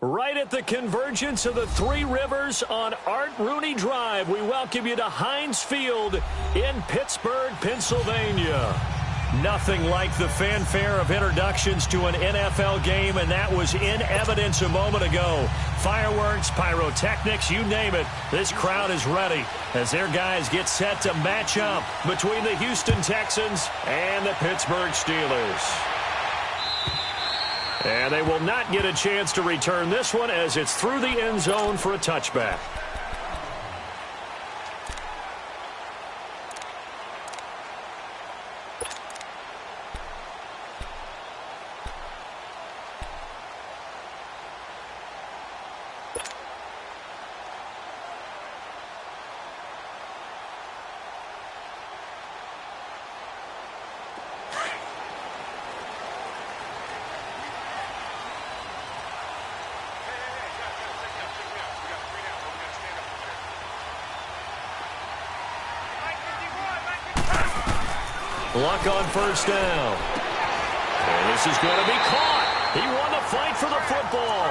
Right at the convergence of the Three Rivers on Art Rooney Drive, we welcome you to Heinz Field in Pittsburgh, Pennsylvania. Nothing like the fanfare of introductions to an NFL game, and that was in evidence a moment ago. Fireworks, pyrotechnics, you name it. This crowd is ready as their guys get set to match up between the Houston Texans and the Pittsburgh Steelers. And they will not get a chance to return this one as it's through the end zone for a touchback. Luck on first down. And this is going to be caught. He won the fight for the football.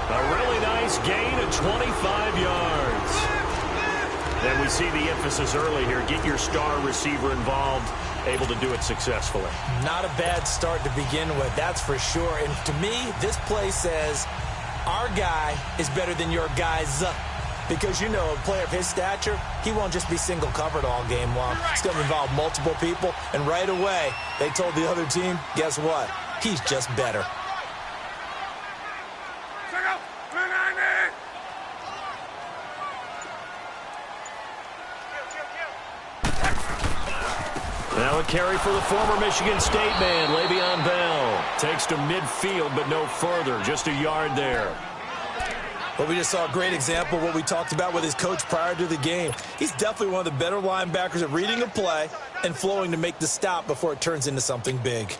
A really nice gain of 25 yards. Then we see the emphasis early here. Get your star receiver involved, able to do it successfully. Not a bad start to begin with, that's for sure. And to me, this play says our guy is better than your guys. Because, you know, a player of his stature, he won't just be single covered all game long. It's going to involve multiple people. And right away, they told the other team, guess what? He's just better. Now a carry for the former Michigan State man, Le'Veon Bell. Takes to midfield, but no further. Just a yard there. But we just saw a great example of what we talked about with his coach prior to the game. He's definitely one of the better linebackers at reading a play and flowing to make the stop before it turns into something big.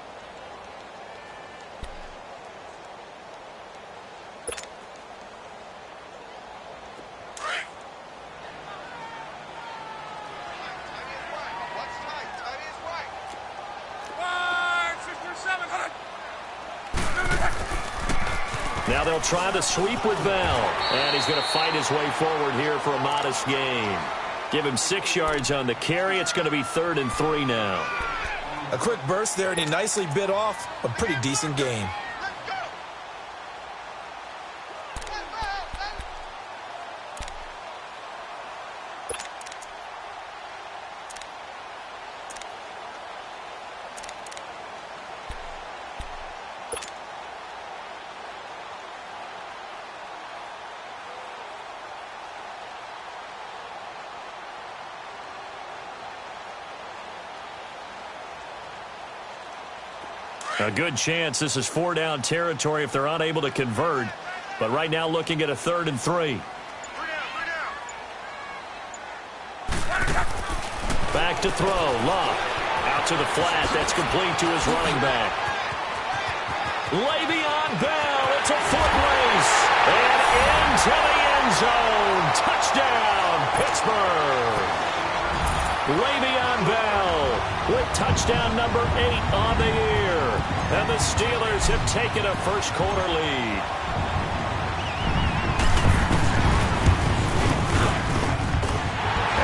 Now they'll try the sweep with Bell. And he's going to fight his way forward here for a modest gain. Give him 6 yards on the carry. It's going to be 3rd and 3 now. A quick burst there, and he nicely bit off a pretty decent gain. A good chance this is 4-down territory if they're unable to convert. But right now looking at a 3rd and 3. Back to throw. Love. Out to the flat. That's complete to his running back. Le'Veon Bell. It's a foot race. And into the end zone. Touchdown, Pittsburgh. Le'Veon Bell with touchdown number 8 on the year. And the Steelers have taken a first-quarter lead.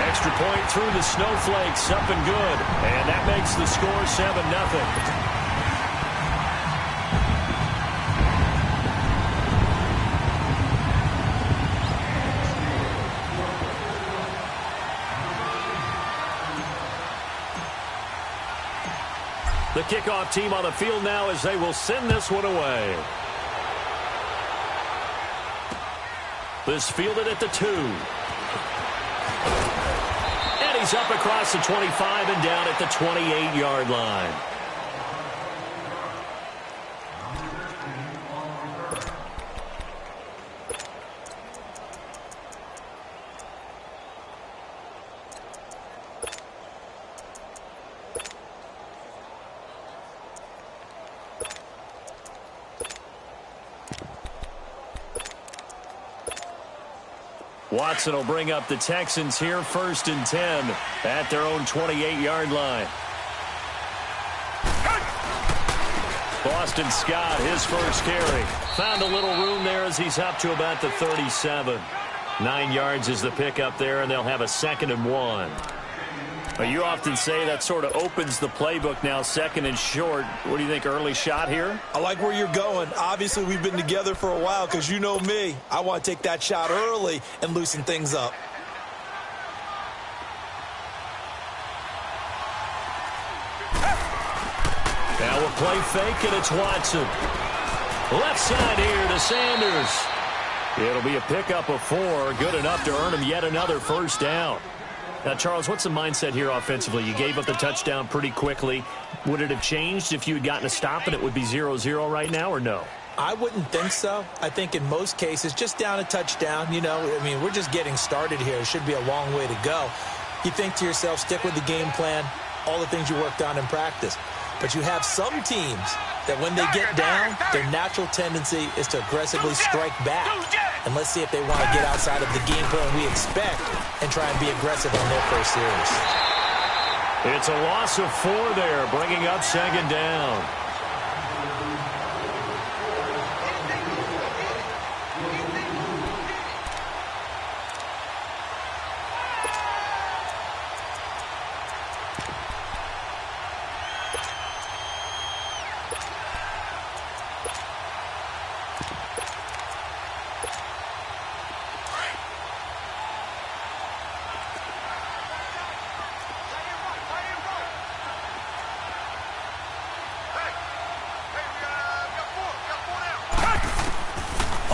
Extra point through the snowflakes, up and good. And that makes the score 7-0. The kickoff team on the field now as they will send this one away. This fielded at the 2. And he's up across the 25 and down at the 28-yard line. Watson will bring up the Texans here, 1st and 10 at their own 28-yard line. Boston Scott, his first carry. Found a little room there as he's up to about the 37. 9 yards is the pickup there, and they'll have a 2nd and 1. Well, you often say that sort of opens the playbook now, 2nd and short. What do you think, early shot here? I like where you're going. Obviously, we've been together for a while because you know me. I want to take that shot early and loosen things up. Now a play fake, and it's Watson. Left side here to Sanders. It'll be a pickup of 4, good enough to earn him yet another first down. Now, Charles, what's the mindset here offensively? You gave up the touchdown pretty quickly. Would it have changed if you had gotten a stop and it would be 0-0 right now, or no? I wouldn't think so. I think in most cases, just down a touchdown, we're just getting started here. It should be a long way to go. You think to yourself, stick with the game plan, all the things you worked on in practice. But you have some teams that when they get down, their natural tendency is to aggressively strike back. And let's see if they want to get outside of the game plan we expect and try and be aggressive on their first series. It's a loss of 4 there, bringing up 2nd down.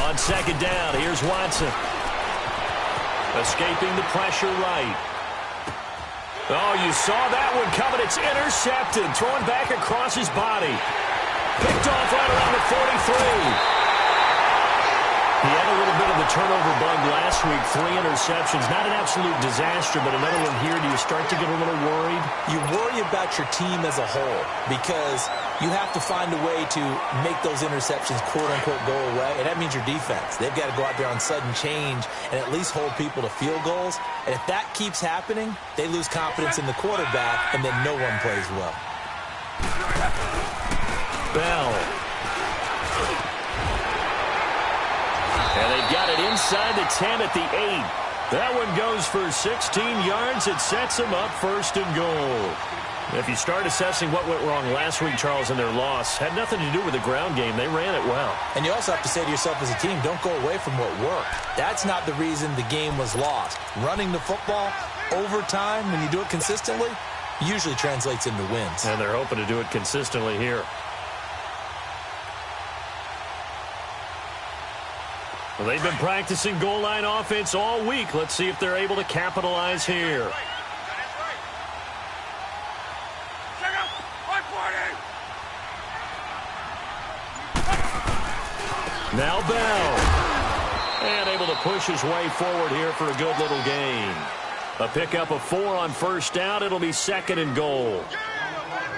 On 2nd down, here's Watson. Escaping the pressure right. Oh, you saw that one coming. It's intercepted. Throwing back across his body. Picked off right around the 43. He had a little bit of the turnover bug last week. 3 interceptions. Not an absolute disaster, but another one here. Do you start to get a little worried? You worry about your team as a whole because you have to find a way to make those interceptions, quote-unquote, go away. And that means your defense. They've got to go out there on sudden change and at least hold people to field goals. And if that keeps happening, they lose confidence in the quarterback, and then no one plays well. Bell. And they've got it inside the 10 at the 8. That one goes for 16 yards. It sets them up 1st and goal. If you start assessing what went wrong last week, Charles, in their loss, had nothing to do with the ground game. They ran it well. And you also have to say to yourself as a team, don't go away from what worked. That's not the reason the game was lost. Running the football over time, when you do it consistently, usually translates into wins. And they're hoping to do it consistently here. Well, they've been practicing goal line offense all week. Let's see if they're able to capitalize here. Now Bell. And able to push his way forward here for a good little gain. A pickup of 4 on 1st down. It'll be 2nd and goal.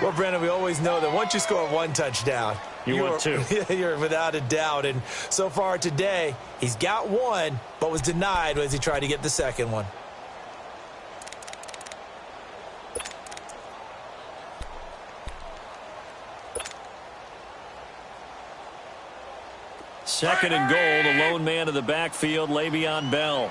Well, Brandon, we always know that once you score 1 touchdown, you're 2. You're without a doubt. And so far today, he's got 1, but was denied as he tried to get the 2nd one. Second and goal, the lone man in the backfield, Le'Veon Bell.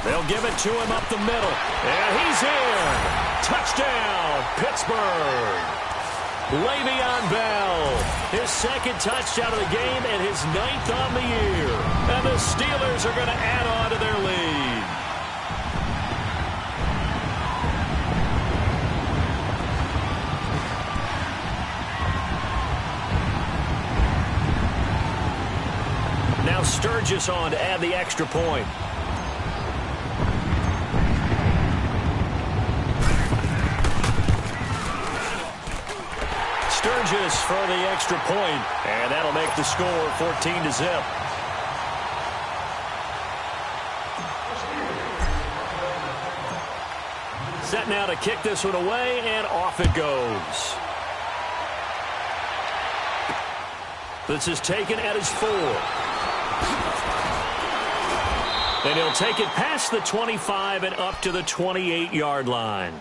They'll give it to him up the middle. And he's in. Touchdown, Pittsburgh. Le'Veon Bell, his 2nd touchdown of the game and his 9th on the year. And the Steelers are going to add on to their lead. Now Sturgis on to add the extra point. Sturgis for the extra point, and that'll make the score 14-0. Set now to kick this one away, and off it goes. This is taken at his 4. And he'll take it past the 25 and up to the 28-yard line.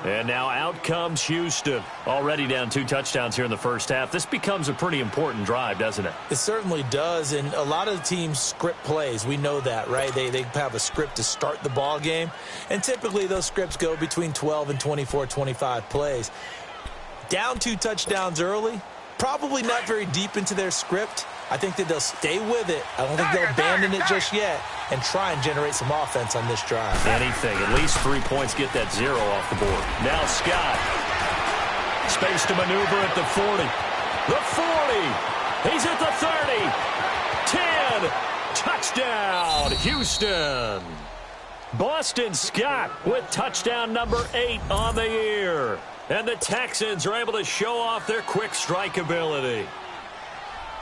And now out comes Houston. Already down 2 touchdowns here in the first half. This becomes a pretty important drive, doesn't it? It certainly does, and a lot of teams script plays. We know that, right? They have a script to start the ball game, and typically those scripts go between 12 and 24, 25 plays. Down 2 touchdowns early, probably not very deep into their script. I think that they'll stay with it. I don't think they'll abandon it just yet and try and generate some offense on this drive. Anything. At least 3 points, get that 0 off the board. Now Scott. Space to maneuver at the 40. The 40. He's at the 30. 10. Touchdown, Houston. Boston Scott with touchdown number 8 on the year. And the Texans are able to show off their quick strike ability.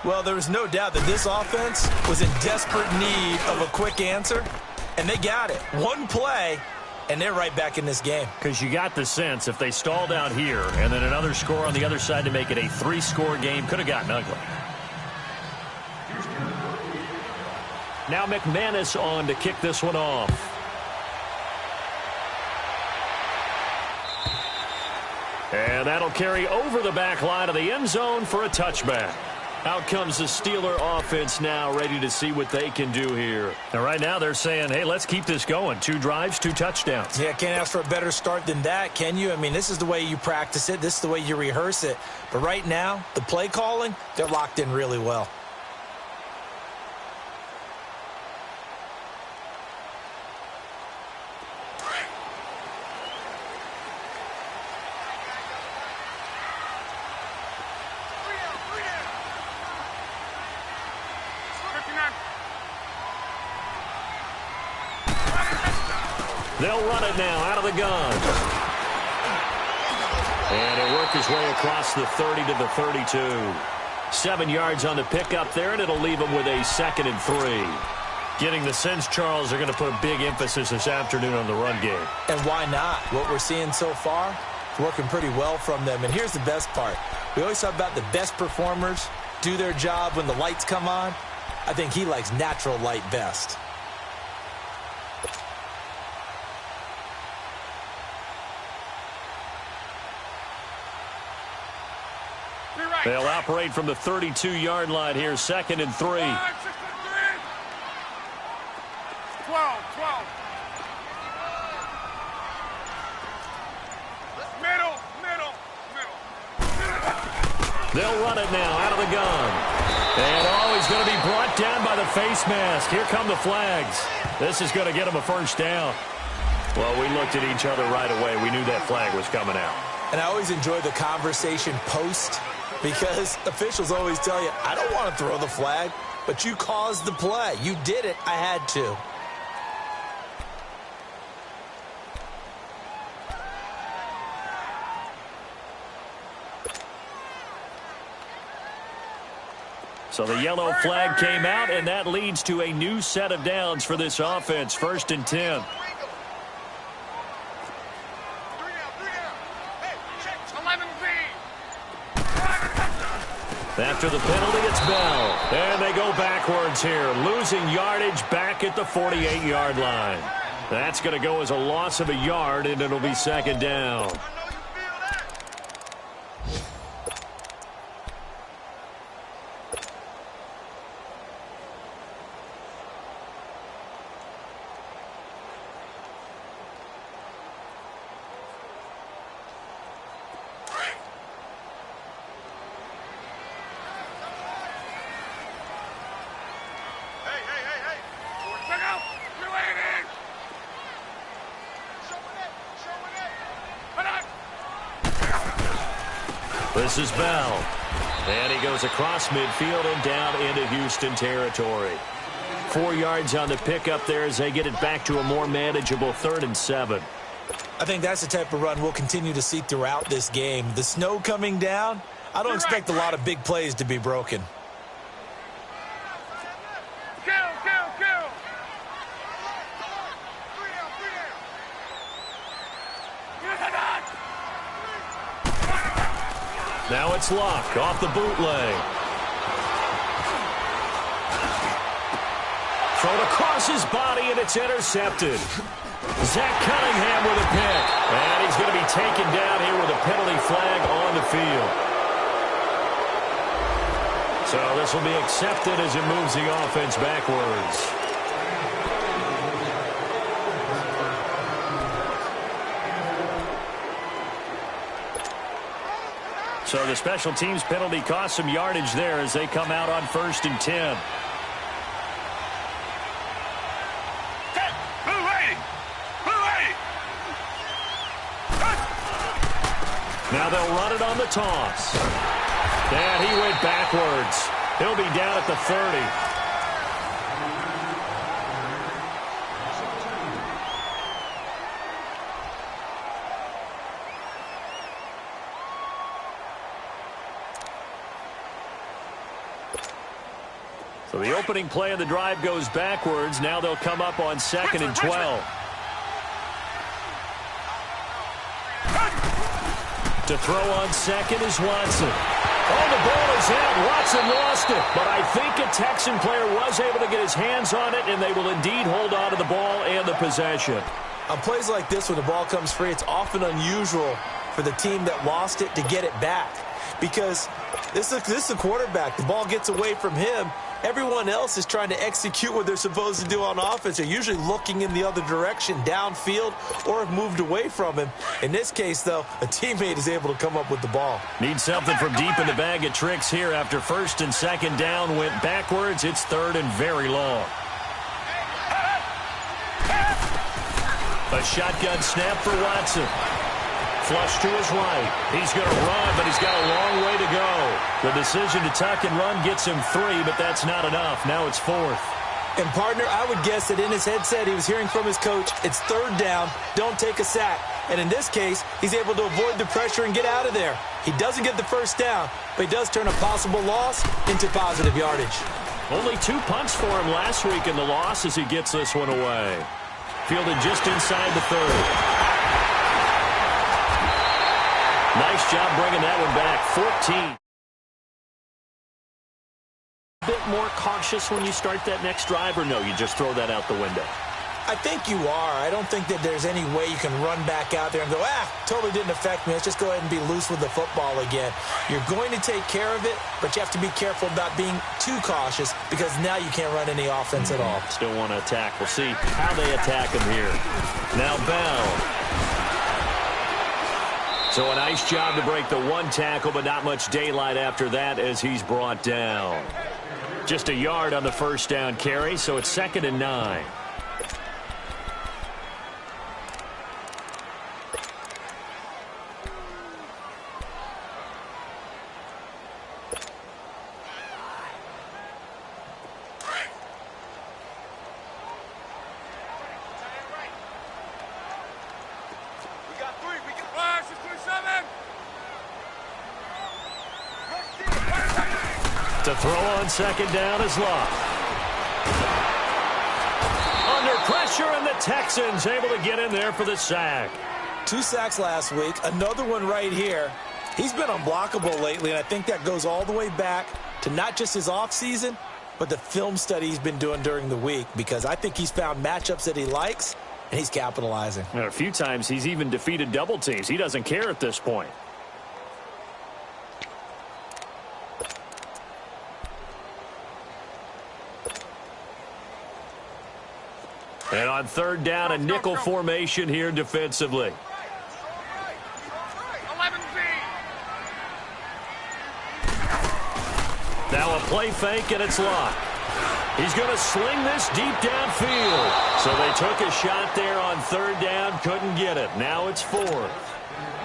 Well, there was no doubt that this offense was in desperate need of a quick answer, and they got it. One play, and they're right back in this game. Because you got the sense if they stalled out here and then another score on the other side to make it a 3-score game, could have gotten ugly. Now McManus on to kick this one off. And that'll carry over the back line of the end zone for a touchback. Out comes the Steeler offense now, ready to see what they can do here. And right now they're saying, hey, let's keep this going. 2 drives, 2 touchdowns. Yeah, can't ask for a better start than that, can you? I mean, this is the way you practice it. This is the way you rehearse it. But right now, the play calling, they're locked in really well. They'll run it now out of the gun. And he'll work his way across the 30 to the 32. 7 yards on the pickup there, and it'll leave him with a 2nd and 3. Getting the sense, Charles, they're going to put a big emphasis this afternoon on the run game. And why not? What we're seeing so far is working pretty well from them. And here's the best part. We always talk about the best performers do their job when the lights come on. I think he likes natural light best. They'll operate from the 32-yard line here, 2nd and 3. 12. Middle. They'll run it now out of the gun. And he's going to be brought down by the face mask. Here come the flags. This is going to get him a first down. Well, we looked at each other right away. We knew that flag was coming out. And I always enjoy the conversation post, because officials always tell you, I don't want to throw the flag, but you caused the play. You did it. I had to. So the yellow flag came out, and that leads to a new set of downs for this offense. 1st and 10. After the penalty, it's Bell. And they go backwards here, losing yardage back at the 48-yard line. That's going to go as a loss of a yard, and it'll be 2nd down. This is Bell. And he goes across midfield and down into Houston territory. 4 yards on the pickup there as they get it back to a more manageable 3rd and 7. I think that's the type of run we'll continue to see throughout this game. The snow coming down, I don't expect a lot of big plays to be broken. Now it's Luck off the bootleg. thrown across his body, and it's intercepted. Zach Cunningham with a pick. And he's going to be taken down here with a penalty flag on the field. So this will be accepted as it moves the offense backwards. So the special teams penalty cost some yardage there as they come out on 1st and 10. Now they'll run it on the toss. And he went backwards. He'll be down at the 30. So the opening play of the drive goes backwards. Now they'll come up on 2nd and 12. To throw on 2nd is Watson. Oh, the ball is out. Watson lost it. But I think a Texan player was able to get his hands on it, and they will indeed hold on to the ball and the possession. On plays like this, when the ball comes free, it's often unusual for the team that lost it to get it back. Because this is a quarterback. The ball gets away from him. Everyone else is trying to execute what they're supposed to do on offense. They're usually looking in the other direction, downfield, or have moved away from him. In this case, though, a teammate is able to come up with the ball. Need something from deep in the bag of tricks here after 1st and 2nd down. Went backwards. It's 3rd and very long. A shotgun snap for Watson. Flush to his right. He's going to run, but he's got a long way to go. The decision to tuck and run gets him 3, but that's not enough. Now it's 4th. And, partner, I would guess that in his headset he was hearing from his coach, it's 3rd down, don't take a sack. And in this case, he's able to avoid the pressure and get out of there. He doesn't get the 1st down, but he does turn a possible loss into positive yardage. Only 2 punts for him last week in the loss as he gets this one away. Fielded just inside the 30. Nice job bringing that one back. 14. A bit more cautious when you start that next drive, or no, you just throw that out the window? I think you are. I don't think that there's any way you can run back out there and go, totally didn't affect me. Let's just go ahead and be loose with the football again. You're going to take care of it, but you have to be careful about being too cautious because now you can't run any offense at all. Still want to attack. We'll see how they attack him here. Now Bell. So a nice job to break the 1 tackle, but not much daylight after that as he's brought down. Just a yard on the 1st down carry, so it's 2nd and 9. To throw on 2nd down is Locke. Under pressure, and the Texans able to get in there for the sack. 2 sacks last week, another one right here. He's been unblockable lately, and I think that goes all the way back to not just his offseason, but the film study he's been doing during the week, because I think he's found matchups that he likes, and he's capitalizing. And a few times he's even defeated double teams. He doesn't care at this point. And on 3rd down, a nickel formation here defensively. Now a play fake, and it's Locke. He's going to sling this deep downfield. So they took a shot there on 3rd down, couldn't get it. Now it's 4th.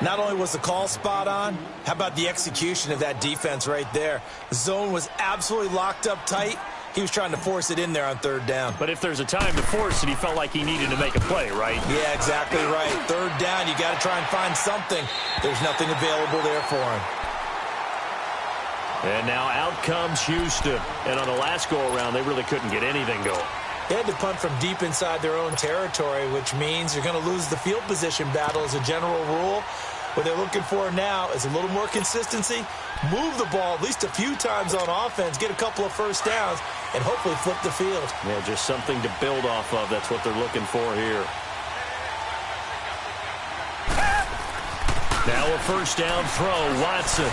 Not only was the call spot on, how about the execution of that defense right there? The zone was absolutely locked up tight. He was trying to force it in there on 3rd down. But if there's a time to force it, he felt like he needed to make a play, right? Yeah, exactly right. 3rd down, you got to try and find something. There's nothing available there for him. And now out comes Houston. And on the last go-around, they really couldn't get anything going. They had to punt from deep inside their own territory, which means you're going to lose the field position battle as a general rule. What they're looking for now is a little more consistency, move the ball at least a few times on offense, get a couple of first downs, and hopefully flip the field. Yeah, just something to build off of. That's what they're looking for here. Now a first down throw. Watson.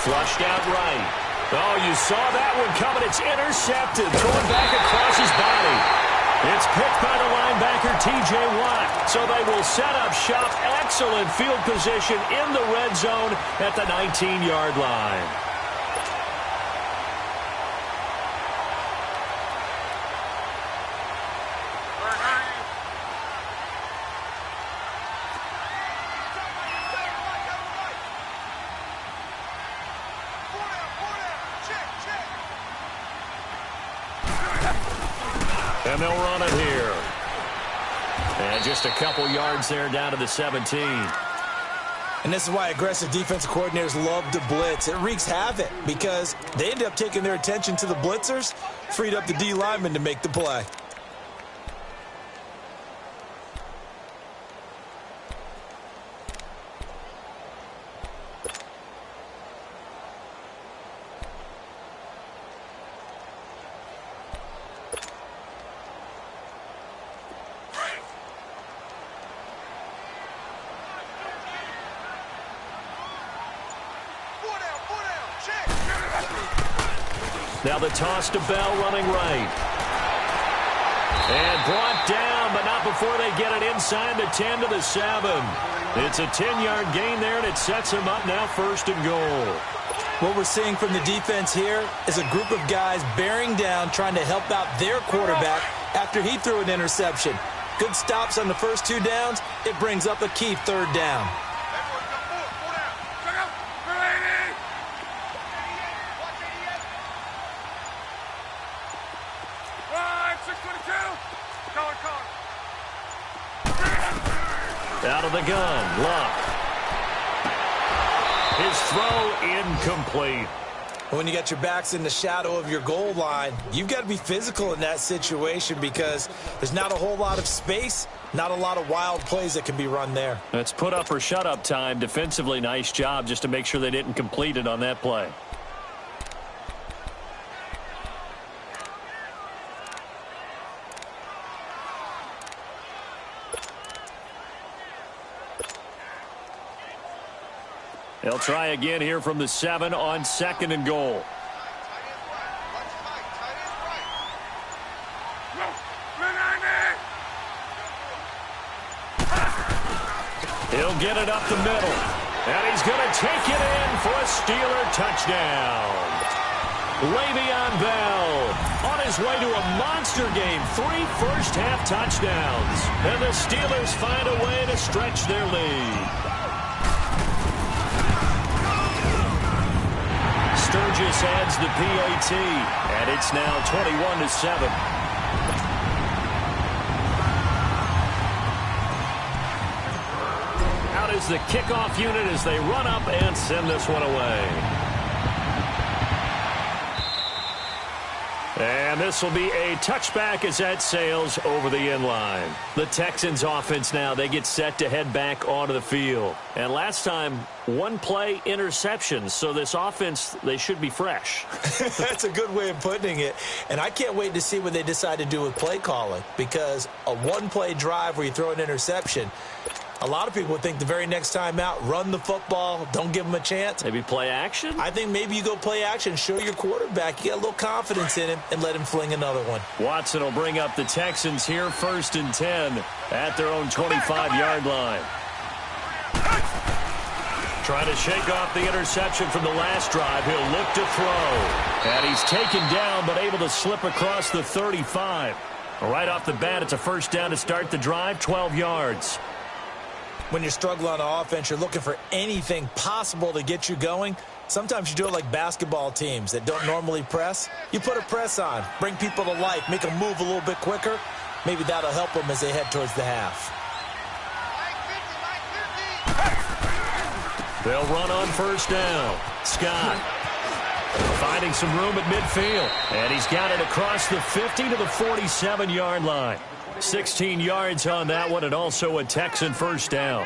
Flushed out right. Oh, you saw that one coming. It's intercepted. Thrown back across his body. It's picked by the linebacker, T.J. Watt. So they will set up shop. Excellent field position in the red zone at the 19-yard line. And they'll run it here. And just a couple yards there down to the 17. And this is why aggressive defensive coordinators love to blitz. It wreaks havoc because they end up taking their attention to the blitzers, freed up the D lineman to make the play. Now the toss to Bell running right. And brought down, but not before they get it inside the 10 to the 7. It's a 10-yard gain there, and it sets him up now 1st and goal. What we're seeing from the defense here is a group of guys bearing down, trying to help out their quarterback after he threw an interception. Good stops on the first 2 downs. It brings up a key 3rd down. Out of the gun, Luck. His throw incomplete. When you got your backs in the shadow of your goal line, you've got to be physical in that situation because there's not a whole lot of space, not a lot of wild plays that can be run there. That's put up or shut up time. Defensively, nice job just to make sure they didn't complete it on that play. They'll try again here from the 7 on 2nd and goal. He'll get it up the middle. And he's going to take it in for a Steeler touchdown. Le'Veon Bell on his way to a monster game. 3 first-half touchdowns. And the Steelers find a way to stretch their lead. Sturgis adds the PAT, and it's now 21-7. Out is the kickoff unit as they run up and send this one away. And this will be a touchback as that sails over the end line. The Texans offense now, they get set to head back onto the field. And last time, 1 play interceptions. So this offense, they should be fresh. That's a good way of putting it. And I can't wait to see what they decide to do with play calling. Because a 1-play drive where you throw an interception, a lot of people would think the very next time out, run the football, don't give them a chance. Maybe play action? I think maybe you go play action, show your quarterback, you get a little confidence in him, and let him fling another one. Watson will bring up the Texans here 1st and 10 at their own 25-yard line. Trying to shake off the interception from the last drive. He'll look to throw. And he's taken down, but able to slip across the 35. Right off the bat, it's a first down to start the drive, 12 yards. When you're struggling on offense, you're looking for anything possible to get you going. Sometimes you do it like basketball teams that don't normally press. You put a press on, bring people to life, make them move a little bit quicker. Maybe that'll help them as they head towards the half. They'll run on first down. Scott finding some room at midfield. And he's got it across the 50 to the 47-yard line. 16 yards on that one, and also a Texan first down.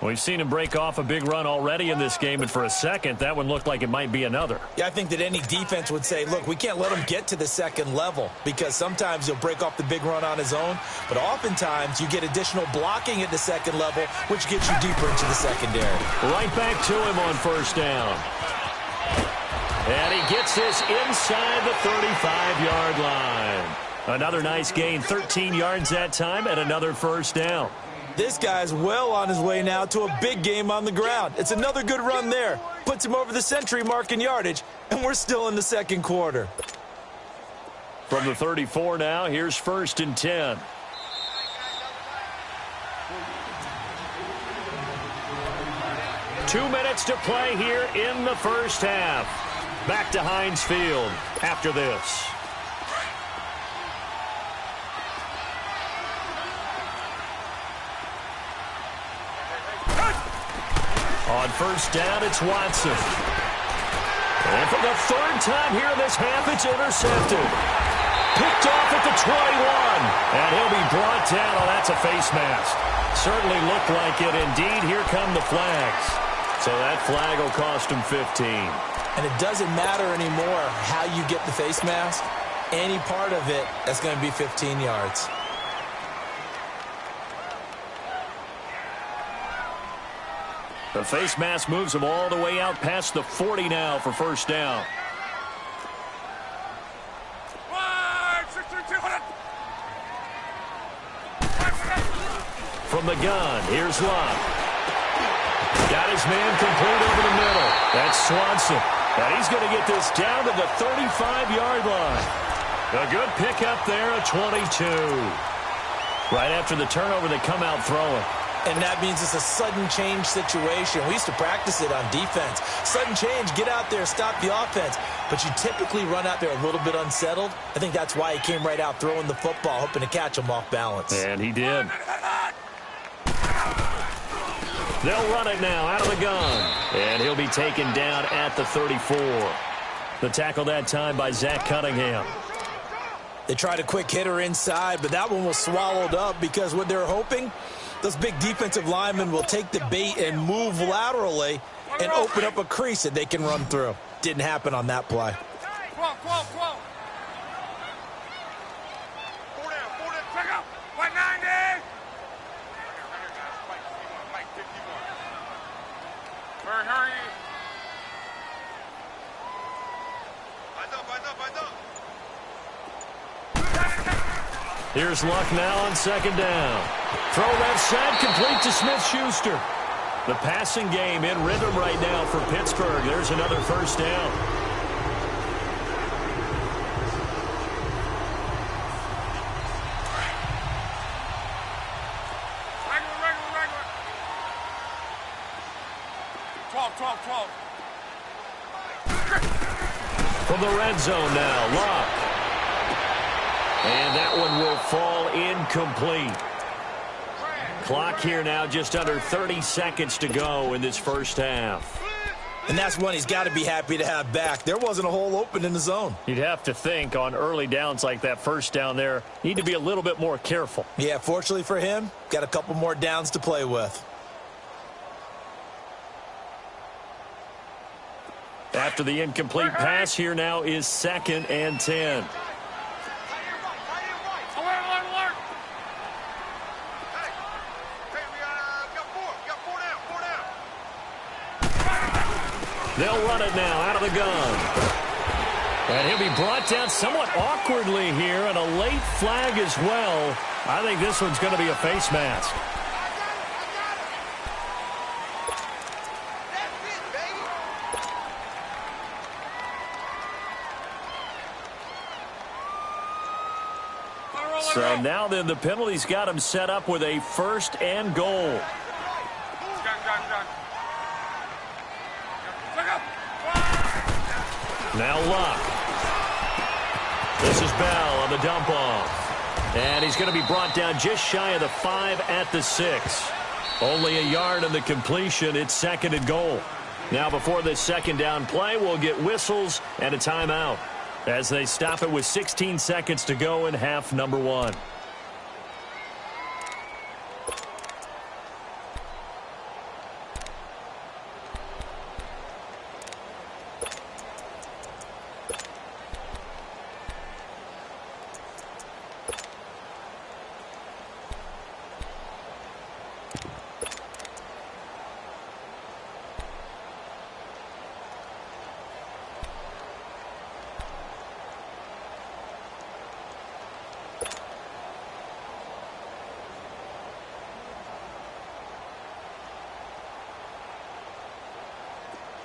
We've seen him break off a big run already in this game, and for a second, that one looked like it might be another. Yeah, I think that any defense would say, look, we can't let him get to the second level because sometimes he'll break off the big run on his own, but oftentimes you get additional blocking at the second level, which gets you deeper into the secondary. Right back to him on first down. And he gets this inside the 35-yard line. Another nice gain, 13 yards that time, and another first down. This guy's well on his way now to a big game on the ground. It's another good run there. Puts him over the century mark in yardage, and we're still in the second quarter. From the 34 now, here's 1st and 10. Two minutes to play here in the first half. Back to Heinz Field after this. On first down, it's Watson. And for the third time here in this half, it's intercepted. Picked off at the 21. And he'll be brought down. Oh, that's a face mask. Certainly looked like it. Indeed, here come the flags. So that flag will cost him 15. And it doesn't matter anymore how you get the face mask. Any part of it, that's going to be 15 yards. The face mask moves him all the way out past the 40 now for first down. From the gun, here's Locke. Got his man complete over the middle. That's Swanson. And he's going to get this down to the 35-yard line. A good pickup there, a 22. Right after the turnover, they come out throwing. And that means it's a sudden change situation. We used to practice it on defense. Sudden change, get out there, stop the offense. But you typically run out there a little bit unsettled. I think that's why he came right out throwing the football, hoping to catch him off balance. And he did. They'll run it now out of the gun. And he'll be taken down at the 34. The tackle that time by Zach Cunningham. They tried a quick hitter inside, but that one was swallowed up because what they're hoping, those big defensive linemen will take the bait and move laterally and open up a crease that they can run through. Didn't happen on that play. Here's Luck now on second down. Throw left side, complete to Smith-Schuster. The passing game in rhythm right now for Pittsburgh. There's another first down. From the red zone now, Luck. And that one will fall incomplete. Clock here now just under 30 seconds to go in this first half. And that's one he's got to be happy to have back. There wasn't a hole open in the zone. You'd have to think on early downs like that first down there, need to be a little bit more careful. Yeah, fortunately for him, got a couple more downs to play with. After the incomplete pass, here now is 2nd and 10. They'll run it now out of the gun. And he'll be brought down somewhat awkwardly here, and a late flag as well. I think this one's going to be a face mask. So now then the penalty's got him set up with a 1st and goal. Now Luck. This is Bell on the dump off. And he's going to be brought down just shy of the 5 at the 6. Only a yard on the completion. It's 2nd and goal. Now before this second down play, we'll get whistles and a timeout as they stop it with 16 seconds to go in half number 1.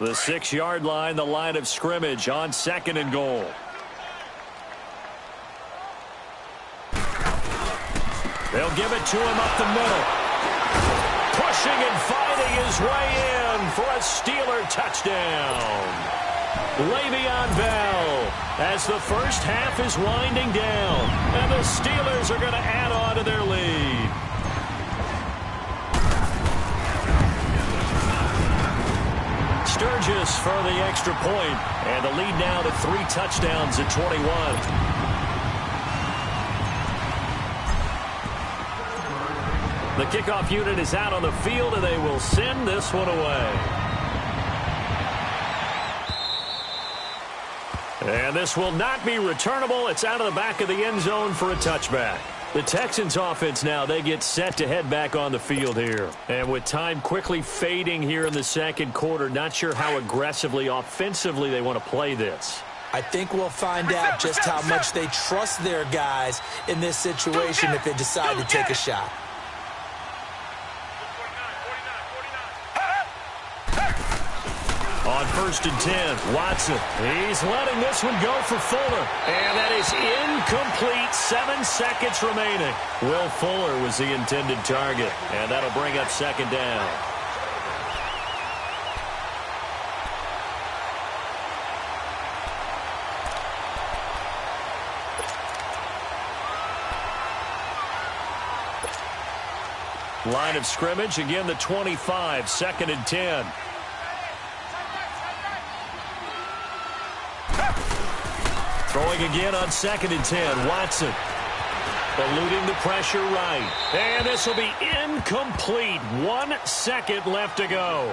The 6-yard line, the line of scrimmage on 2nd and goal. They'll give it to him up the middle. Pushing and fighting his way in for a Steeler touchdown. Le'Veon Bell as the first half is winding down. And the Steelers are going to add on to their lead. Sturgis for the extra point, and the lead now to 3 touchdowns at 21. The kickoff unit is out on the field, and they will send this one away. And this will not be returnable. It's out of the back of the end zone for a touchback. The Texans offense now, they get set to head back on the field here. And with time quickly fading here in the second quarter, not sure how aggressively, offensively they want to play this. I think we'll find out just how much they trust their guys in this situation if they decide to take a shot. On 1st and 10, Watson. He's letting this one go for Fuller. And that is incomplete. 7 seconds remaining. Will Fuller was the intended target. And that'll bring up 2nd down. Line of scrimmage, again the 25, 2nd and 10. Throwing again on 2nd and 10. Watson eluding the pressure right. And this will be incomplete. 1 second left to go.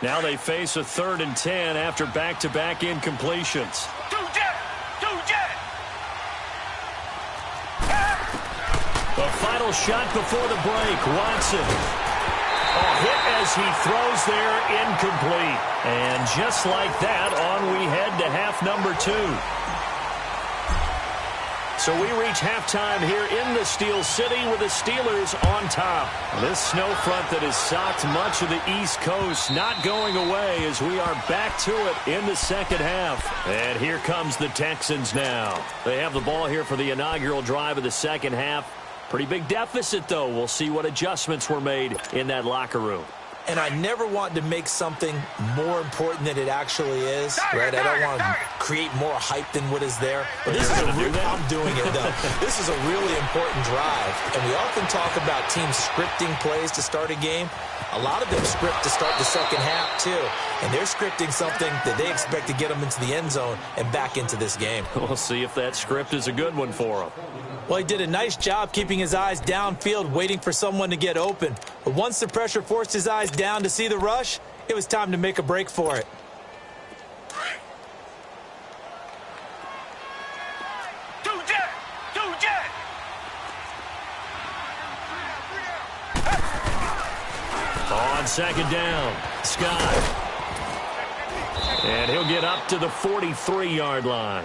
Now they face a 3rd and 10 after back-to-back incompletions. The final shot before the break. Watson. A hit as he throws there, incomplete. And just like that, on we head to half number 2. So we reach halftime here in the Steel City with the Steelers on top. This snow front that has socked much of the East Coast not going away as we are back to it in the second half. And here comes the Texans now. They have the ball here for the inaugural drive of the second half. Pretty big deficit, though. We'll see what adjustments were made in that locker room. And I never want to make something more important than it actually is, right? I don't want to create more hype than what is there. But this is I'm doing it, though. This is a really important drive. And we often talk about teams scripting plays to start a game. A lot of them script to start the second half, too. And they're scripting something that they expect to get them into the end zone and back into this game. We'll see if that script is a good one for them. Well, he did a nice job keeping his eyes downfield, waiting for someone to get open. But once the pressure forced his eyes down to see the rush, it was time to make a break for it. On 2nd down, Scott. And he'll get up to the 43-yard line.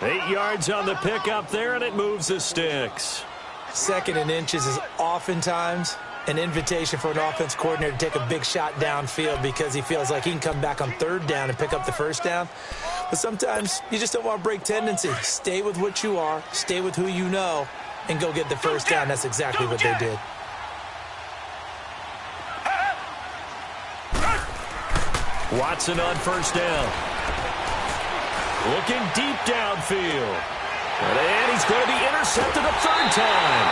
8 yards on the pickup there, and it moves the sticks. 2nd and inches is oftentimes an invitation for an offense coordinator to take a big shot downfield because he feels like he can come back on 3rd down and pick up the 1st down. But sometimes you just don't want to break tendency. Stay with what you are, stay with who you know, and go get the 1st down. That's exactly what they did. Watson on 1st down. Looking deep downfield. And he's going to be intercepted a 3rd time.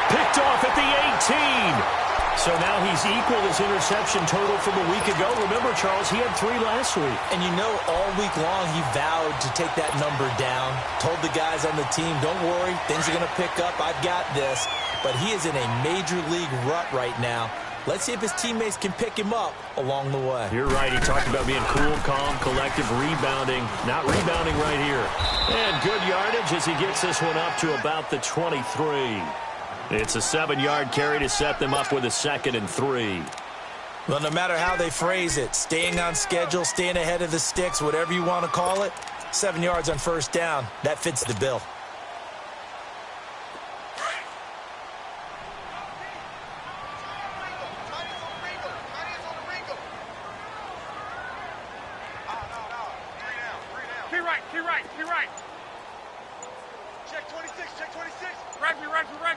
Picked off at the 18. So now he's equaled his interception total from a week ago. Remember, Charles, he had 3 last week. And you know, all week long he vowed to take that number down. Told the guys on the team, don't worry, things are going to pick up. I've got this. But he is in a major league rut right now. Let's see if his teammates can pick him up along the way. You're right. He talked about being cool, calm, collective, rebounding. Not rebounding right here. And good yardage as he gets this one up to about the 23. It's a 7-yard carry to set them up with a 2nd and 3. Well, no matter how they phrase it, staying on schedule, staying ahead of the sticks, whatever you want to call it, 7 yards on first down, that fits the bill. Key right. Check 26. Right.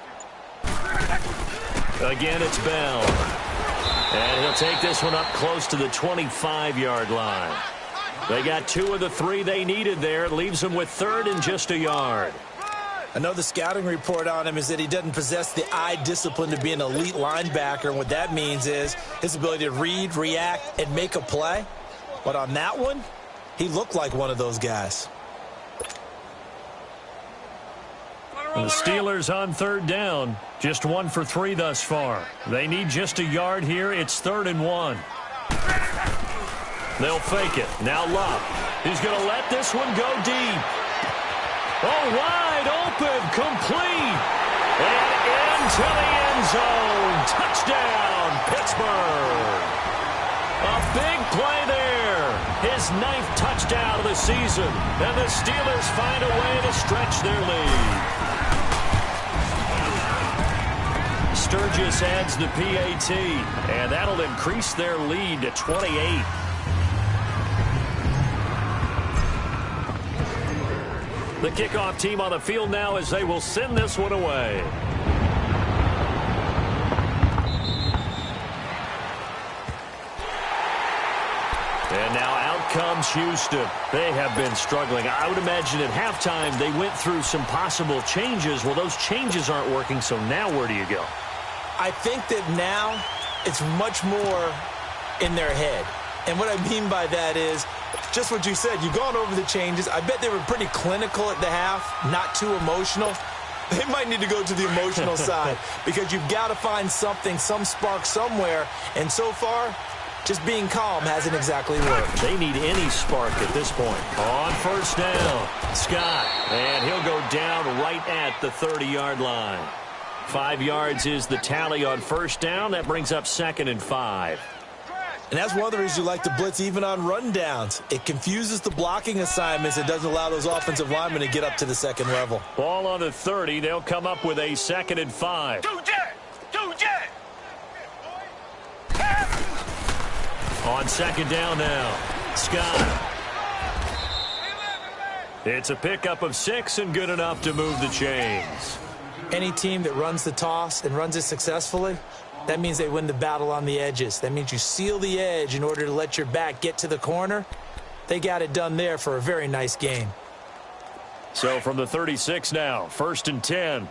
Again, it's Bell. And he'll take this one up close to the 25-yard line. They got 2 of the 3 they needed there. It leaves them with 3rd and just a yard. I know the scouting report on him is that he doesn't possess the eye discipline to be an elite linebacker. And what that means is his ability to read, react, and make a play. But on that one, he looked like one of those guys. The Steelers on 3rd down. Just 1 for 3 thus far. They need just a yard here. It's 3rd and 1. They'll fake it. Now Love. He's going to let this one go deep. Oh, wide open. Complete. And into the end zone. Touchdown, Pittsburgh. A big play there. His 9th touchdown of the season. And the Steelers find a way to stretch their lead. Sturgis adds the PAT, and that'll increase their lead to 28. The kickoff team on the field now as they will send this one away. And now out comes Houston. They have been struggling. I would imagine at halftime they went through some possible changes. Well, those changes aren't working, so now where do you go? I think that now it's much more in their head. And what I mean by that is just what you said. You've gone over the changes. I bet they were pretty clinical at the half, not too emotional. They might need to go to the emotional side because you've got to find something, some spark somewhere. And so far, just being calm hasn't exactly worked. They need any spark at this point. On first down, Scott. And he'll go down right at the 30-yard line. 5 yards is the tally on first down. That brings up 2nd and 5. And that's one of the reasons you like to blitz even on rundowns. It confuses the blocking assignments. It doesn't allow those offensive linemen to get up to the second level. Ball on the 30. They'll come up with a 2nd and 5. On 2nd down now, Scott. It's a pickup of 6 and good enough to move the chains. Any team that runs the toss and runs it successfully, that means they win the battle on the edges. That means you seal the edge in order to let your back get to the corner. They got it done there for a very nice gain. So from the 36 now, 1st and 10.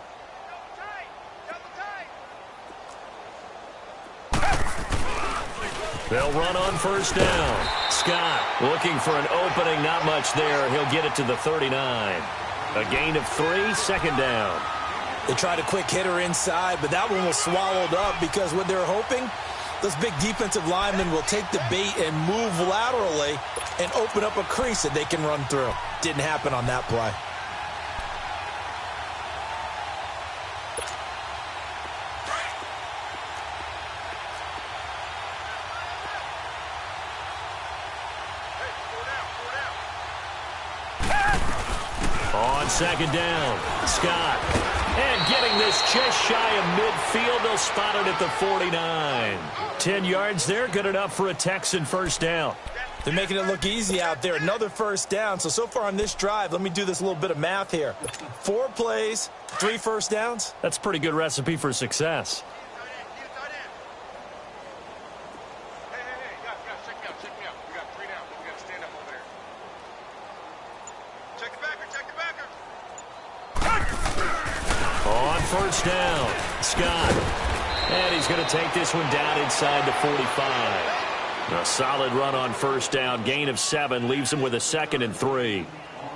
They'll run on first down. Scott looking for an opening, not much there. He'll get it to the 39. A gain of 3, 2nd down. They tried a quick hitter inside, but that one was swallowed up because what they're hoping, those big defensive linemen will take the bait and move laterally and open up a crease that they can run through. Didn't happen on that play. On 2nd down, Scott. And getting this just shy of midfield, they'll spot it at the 49. 10 yards there, good enough for a Texan first down. They're making it look easy out there. Another first down. So far on this drive, let me do this little bit of math here. 4 plays, 3 first downs. That's a pretty good recipe for success. First down, Scott. And he's going to take this one down inside the 45. A solid run on first down. Gain of 7 leaves him with a 2nd and 3.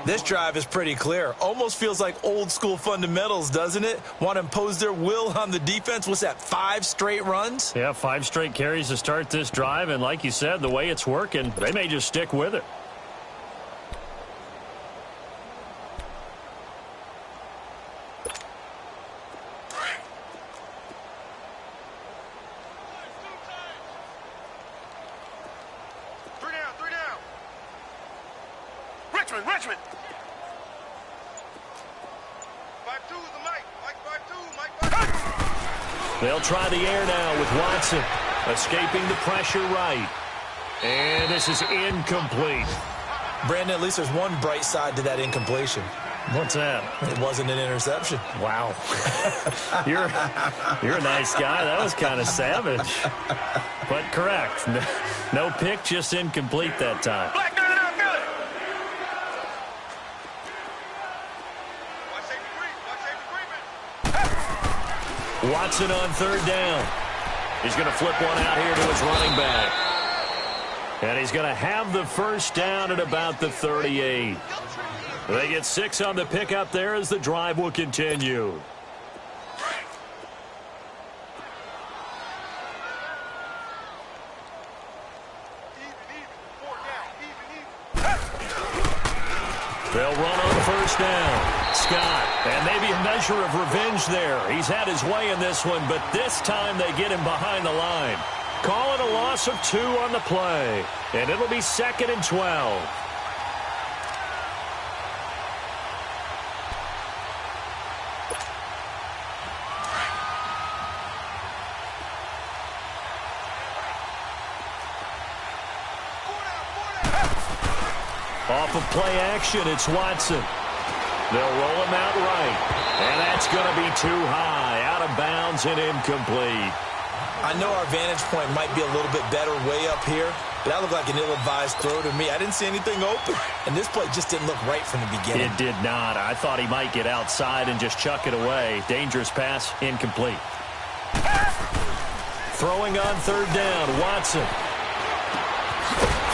This drive is pretty clear. Almost feels like old school fundamentals, doesn't it? Want to impose their will on the defense. What's that, 5 straight runs? Yeah, 5 straight carries to start this drive. And like you said, the way it's working, they may just stick with it. Richmond, Richmond. 5-2 is the Mike. Mike 5-2, Mike 5-2. They'll try the air now with Watson. Escaping the pressure right. And this is incomplete. Brandon, at least there's one bright side to that incompletion. What's that? It wasn't an interception. Wow. You're a nice guy. That was kind of savage. But correct. No pick, just incomplete that time. Black, get it out, get it. Watch safety green. Watch safety green, man. Watson on third down. He's going to flip one out here to his running back. And he's going to have the first down at about the 38. They get 6 on the pickup there as the drive will continue. They'll run on first down. Scott, and maybe a measure of revenge there. He's had his way in this one, but this time they get him behind the line. Call it a loss of 2 on the play, and it'll be 2nd and 12. Off of play action, it's Watson. They'll roll him out right. And that's going to be too high. Out of bounds and incomplete. I know our vantage point might be a little bit better way up here, but that looked like an ill-advised throw to me. I didn't see anything open, and this play just didn't look right from the beginning. It did not. I thought he might get outside and just chuck it away. Dangerous pass, incomplete. Throwing on third down, Watson.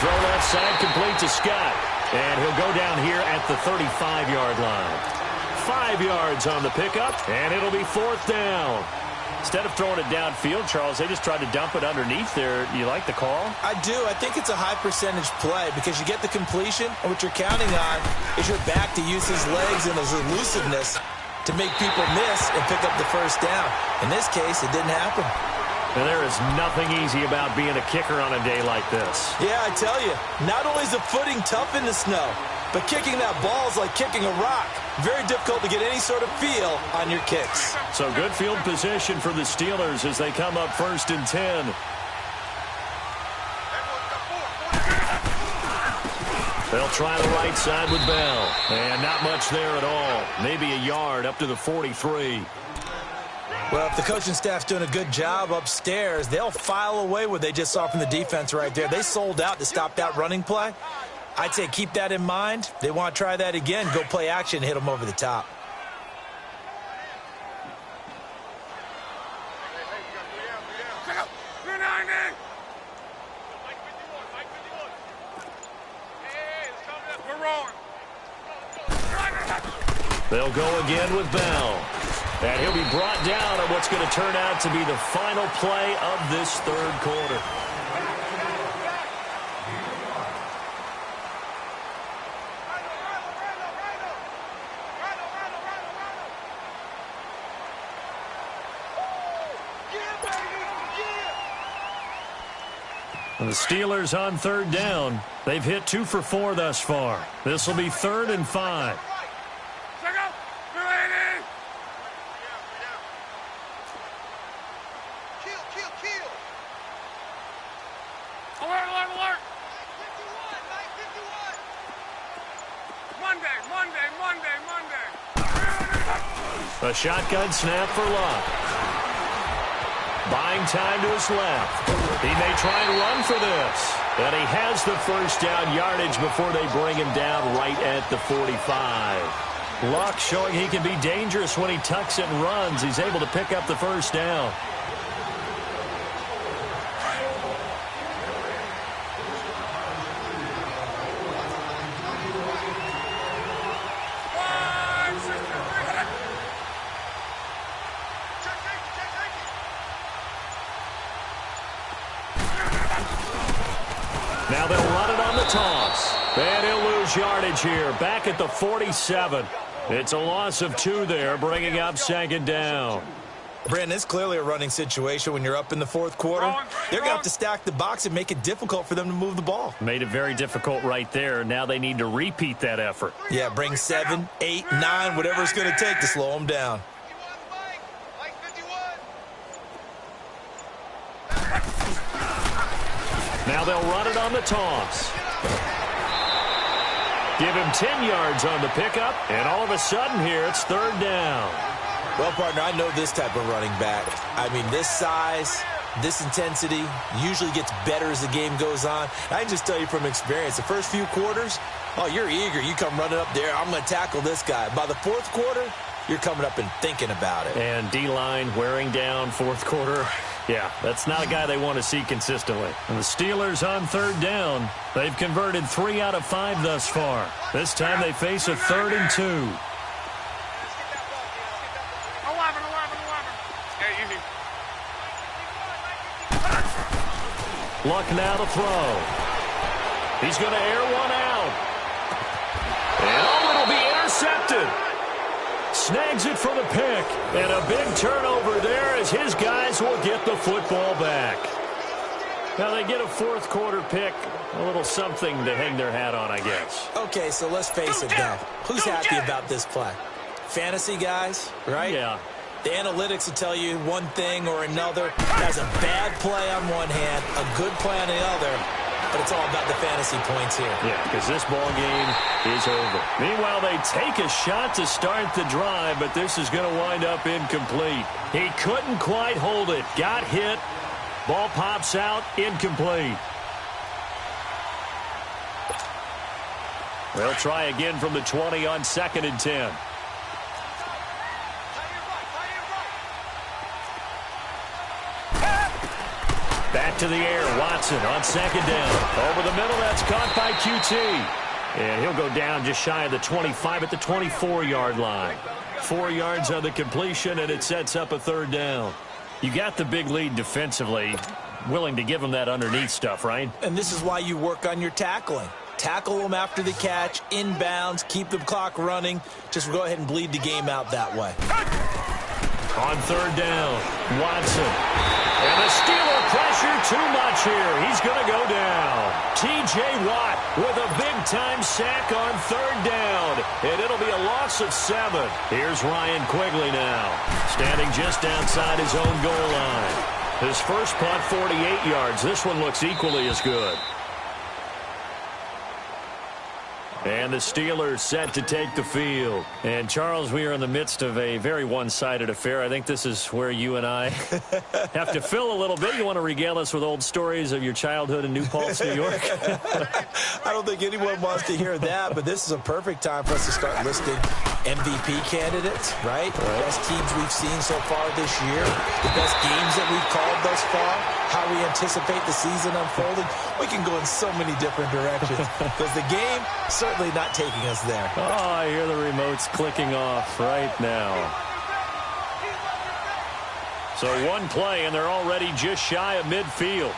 Throw left side, complete to Scott. And he'll go down here at the 35-yard line. 5 yards on the pickup, and it'll be 4th down. Instead of throwing it downfield, Charles, they just tried to dump it underneath there. You like the call? I do. I think it's a high-percentage play because you get the completion, and what you're counting on is your back to use his legs and his elusiveness to make people miss and pick up the first down. In this case, it didn't happen. And there is nothing easy about being a kicker on a day like this. Yeah, I tell you, not only is the footing tough in the snow, but kicking that ball is like kicking a rock. Very difficult to get any sort of feel on your kicks. So good field position for the Steelers as they come up 1st and 10. They'll try the right side with Bell. And not much there at all. Maybe a yard up to the 43. Well, if the coaching staff's doing a good job upstairs, they'll file away what they just saw from the defense right there. They sold out to stop that running play. I'd say keep that in mind. They want to try that again, go play action, hit them over the top. They'll go again with Bell. And he'll be brought down on what's going to turn out to be the final play of this 3rd quarter. And the Steelers on 3rd down. They've hit 2 for 4 thus far. This will be 3rd and 5. A shotgun snap for Luck. Buying time to his left. He may try and run for this. And he has the first down yardage before they bring him down right at the 45. Luck showing he can be dangerous when he tucks it and runs. He's able to pick up the first down. Now they'll run it on the toss. And he'll lose yardage here. Back at the 47. It's a loss of 2 there, bringing up 2nd down. Brandon, it's clearly a running situation when you're up in the fourth quarter. They're going to have to stack the box and make it difficult for them to move the ball. Made it very difficult right there. Now they need to repeat that effort. Yeah, bring 7, 8, 9, whatever it's going to take to slow them down. Now they'll run it on the toss. Give him 10 yards on the pickup, and all of a sudden here it's third down. Well, partner, I know this type of running back. I mean, this size, this intensity usually gets better as the game goes on. I can just tell you from experience, the first few quarters, oh, you're eager. You come running up there, I'm going to tackle this guy. By the fourth quarter, you're coming up and thinking about it. And D-line wearing down fourth quarter. Yeah, that's not a guy they want to see consistently. And the Steelers on third down. They've converted 3 out of 5 thus far. This time they face a 3rd and 2. Luck now to throw. He's going to air one out. And oh, it'll be intercepted. Snags it for the pick. And a big turnover there as his guys will get the football back. Now they get a fourth quarter pick. A little something to hang their hat on, I guess. Okay, so let's face it now. Who's happy about this play? Fantasy guys, right? Yeah. The analytics will tell you one thing or another. Has a bad play on one hand, a good play on the other, but it's all about the fantasy points here. Yeah, because this ball game is over. Meanwhile, they take a shot to start the drive, but this is going to wind up incomplete. He couldn't quite hold it. Got hit. Ball pops out, incomplete. They'll try again from the 20 on 2nd and 10. Back to the air, Watson on 2nd down. Over the middle, that's caught by QT. And he'll go down just shy of the 25 at the 24-yard line. 4 yards on the completion, and it sets up a 3rd down. You got the big lead defensively. Willing to give them that underneath stuff, right? And this is why you work on your tackling. Tackle them after the catch, inbounds, keep the clock running. Just go ahead and bleed the game out that way. On 3rd down, Watson. And the Steeler pressure too much here. He's going to go down. T.J. Watt with a big-time sack on 3rd down. And it'll be a loss of 7. Here's Ryan Quigley now. Standing just outside his own goal line. His first punt, 48 yards. This one looks equally as good. And the Steelers set to take the field. And, Charles, we are in the midst of a very one-sided affair. I think this is where you and I have to fill a little bit. You want to regale us with old stories of your childhood in New Paltz, New York? I don't think anyone wants to hear that, but this is a perfect time for us to start listing MVP candidates, right? The best teams we've seen so far this year, the best games that we've called thus far, how we anticipate the season unfolding. We can go in so many different directions because the game certainly not taking us there. Oh, I hear the remotes clicking off right now. So one play, and they're already just shy of midfield.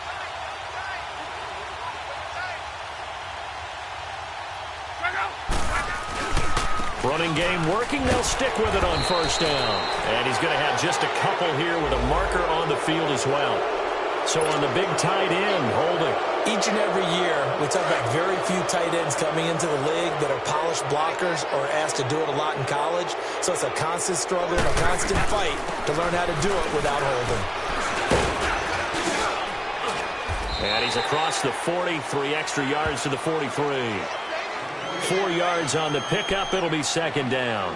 Running game working. They'll stick with it on 1st down. And he's going to have just a couple here with a marker on the field as well. So on the big tight end, holding. Each and every year, we talk about very few tight ends coming into the league that are polished blockers or asked to do it a lot in college. So it's a constant struggle and a constant fight to learn how to do it without holding. And he's across the 40, 3 extra yards to the 43. 4 yards on the pickup. It'll be 2nd down.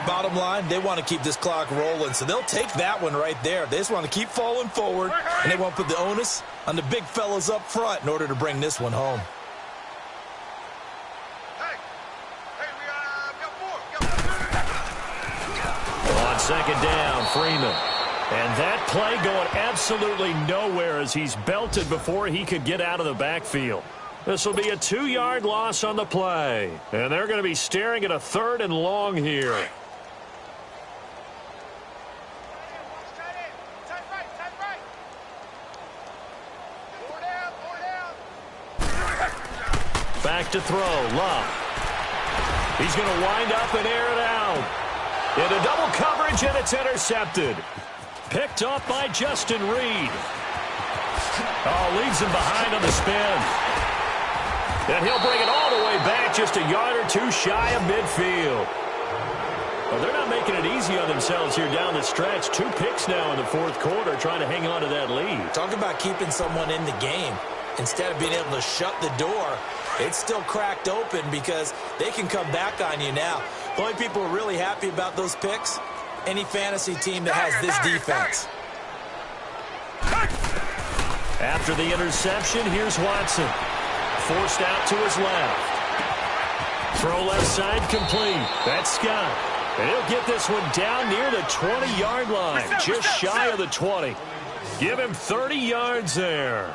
Bottom line, they want to keep this clock rolling, so they'll take that one right there. They just want to keep falling forward, and they want to put the onus on the big fellas up front in order to bring this one home. On 2nd down, Freeman. And that play going absolutely nowhere as he's belted before he could get out of the backfield. This will be a 2-yard loss on the play. And they're going to be staring at a 3rd and long here. Back to throw, Love. He's going to wind up and air it out. Into double coverage, and it's intercepted. Picked off by Justin Reed. Oh, leaves him behind on the spin. And he'll bring it all the way back, just a yard or two shy of midfield. Well, they're not making it easy on themselves here down the stretch. 2 picks now in the fourth quarter, trying to hang on to that lead. Talk about keeping someone in the game. Instead of being able to shut the door, it's still cracked open because they can come back on you now. The only people who are really happy about those picks, any fantasy team that has this defense. After the interception, here's Watson. Forced out to his left. Throw left side complete. That's Scott. And he'll get this one down near the 20-yard line, just shy of the 20. Give him 30 yards there.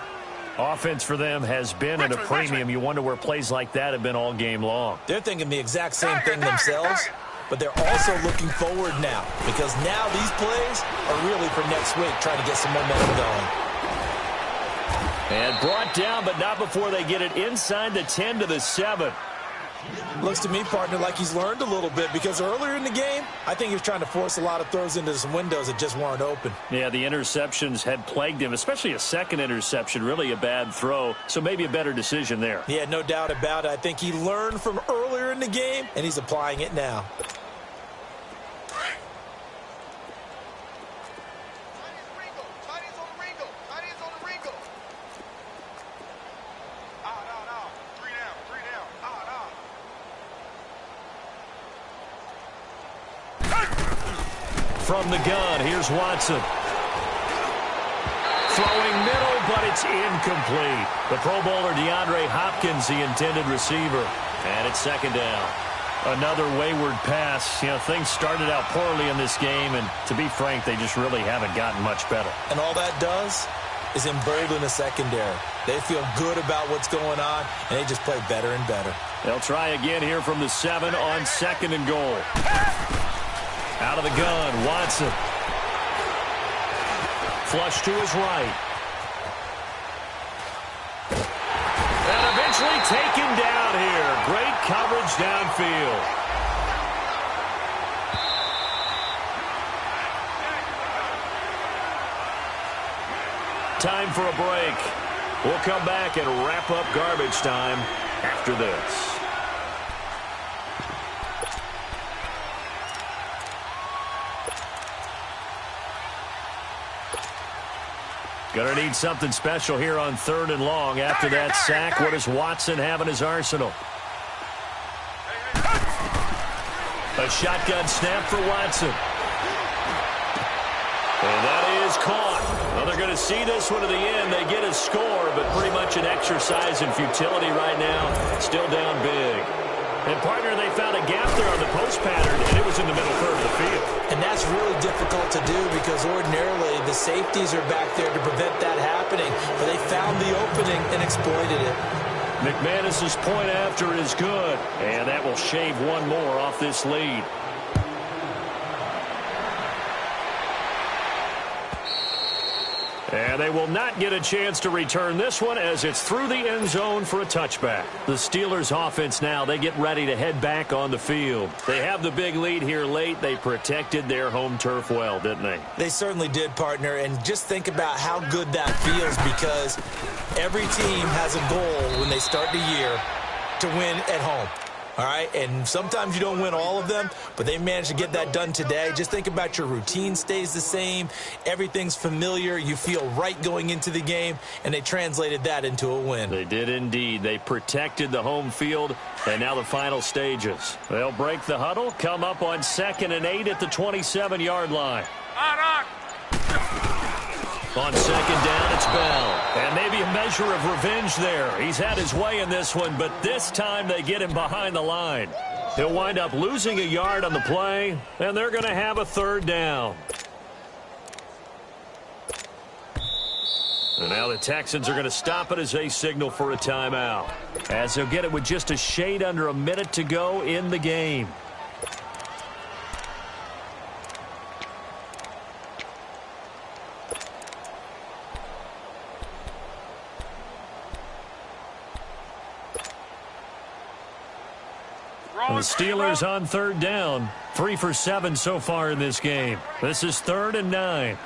Offense for them has been at a premium. You wonder where plays like that have been all game long. They're thinking the exact same thing themselves, but they're also looking forward now because now these plays are really for next week, trying to get some momentum going. And brought down, but not before they get it inside the 10 to the 7. Looks to me, partner, like he's learned a little bit because earlier in the game, I think he was trying to force a lot of throws into some windows that just weren't open. Yeah, the interceptions had plagued him, especially a second interception, really a bad throw, so maybe a better decision there. Yeah, no doubt about it. I think he learned from earlier in the game, and he's applying it now. From the gun, here's Watson. Throwing middle, but it's incomplete. The Pro Bowler DeAndre Hopkins, the intended receiver. And it's second down. Another wayward pass. You know, things started out poorly in this game, and to be frank, they just really haven't gotten much better. And all that does is embolden the secondary. They feel good about what's going on, and they just play better and better. They'll try again here from the 7 on second and goal. Out of the gun, Watson. Flush to his right. And eventually taken down here. Great coverage downfield. Time for a break. We'll come back and wrap up garbage time after this. Gonna need something special here on 3rd and long. After that sack, what does Watson have in his arsenal? A shotgun snap for Watson. And that is caught. Well, they're going to see this one to the end. They get a score, but pretty much an exercise in futility right now. Still down big. And, partner, they found a gap there on the post pattern, and it was in the middle third of the field. And that's really difficult to do because ordinarily the safeties are back there to prevent that happening. But they found the opening and exploited it. McManus's point after is good, and that will shave one more off this lead. And they will not get a chance to return this one as it's through the end zone for a touchback. The Steelers offense now, they get ready to head back on the field. They have the big lead here late. They protected their home turf well, didn't they? They certainly did, partner. And just think about how good that feels because every team has a goal when they start the year to win at home. All right, and sometimes you don't win all of them, but they managed to get that done today. Just think about your routine stays the same. Everything's familiar. You feel right going into the game, and they translated that into a win. They did indeed. They protected the home field, and now the final stages. They'll break the huddle, come up on 2nd and 8 at the 27-yard line. On 2nd down, it's Bell. And maybe a measure of revenge there. He's had his way in this one, but this time they get him behind the line. He'll wind up losing a yard on the play, and they're going to have a 3rd down. And now the Texans are going to stop it as they signal for a timeout, as they'll get it with just a shade under a minute to go in the game. The Steelers on 3rd down. 3 for 7 so far in this game. This is 3rd and 9.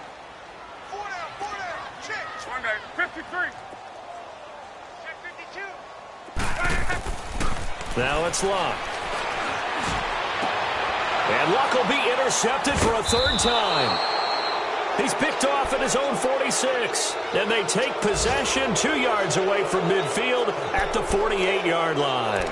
Now it's Luck. And Luck will be intercepted for a third time. He's picked off at his own 46. And they take possession 2 yards away from midfield at the 48-yard line.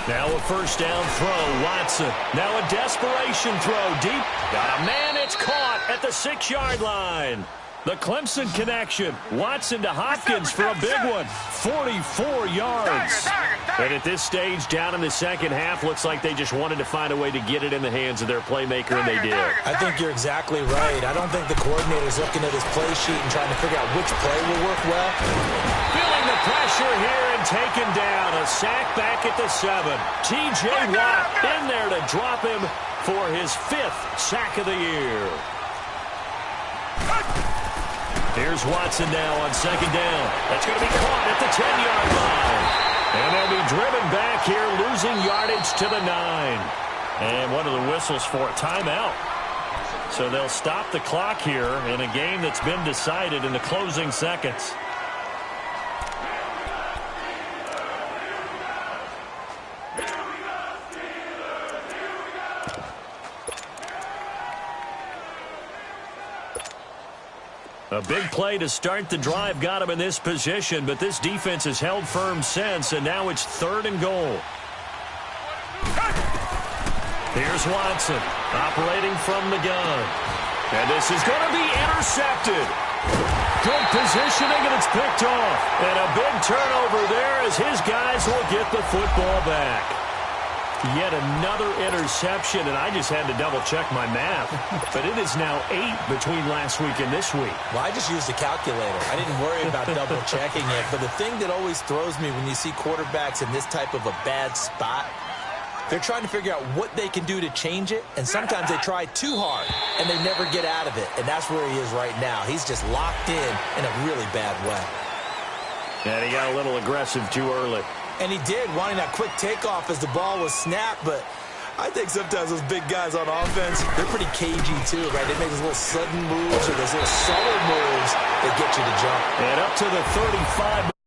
Now a first down throw, Watson. Now a desperation throw, deep. Got a man, it's caught at the 6-yard line. The Clemson connection. Watson to Hopkins for a big one. 44 yards. And at this stage, down in the second half, looks like they just wanted to find a way to get it in the hands of their playmaker, and they did. I think you're exactly right. I don't think the coordinator's looking at his play sheet and trying to figure out which play will work well. Feeling the pressure here and taken down. A sack back at the 7. T.J. Watt in there to drop him for his 5th sack of the year. Here's Watson now on second down. That's going to be caught at the 10-yard line. And they'll be driven back here, losing yardage to the 9. And one of the whistles for a timeout. So they'll stop the clock here in a game that's been decided in the closing seconds. A big play to start the drive got him in this position, but this defense has held firm since, and now it's 3rd and goal. Here's Watson operating from the gun. And this is going to be intercepted. Good positioning, and it's picked off. And a big turnover there as his guys will get the football back. Yet another interception, and I just had to double-check my math. But it is now 8 between last week and this week. Well, I just used a calculator. I didn't worry about double-checking it. But the thing that always throws me when you see quarterbacks in this type of a bad spot, they're trying to figure out what they can do to change it, and sometimes they try too hard, and they never get out of it. And that's where he is right now. He's just locked in a really bad way. And he got a little aggressive too early. And he did, wanting that quick takeoff as the ball was snapped. But I think sometimes those big guys on offense, they're pretty cagey too, right? They make those little sudden moves or those little subtle moves that get you to jump. And up to the 35.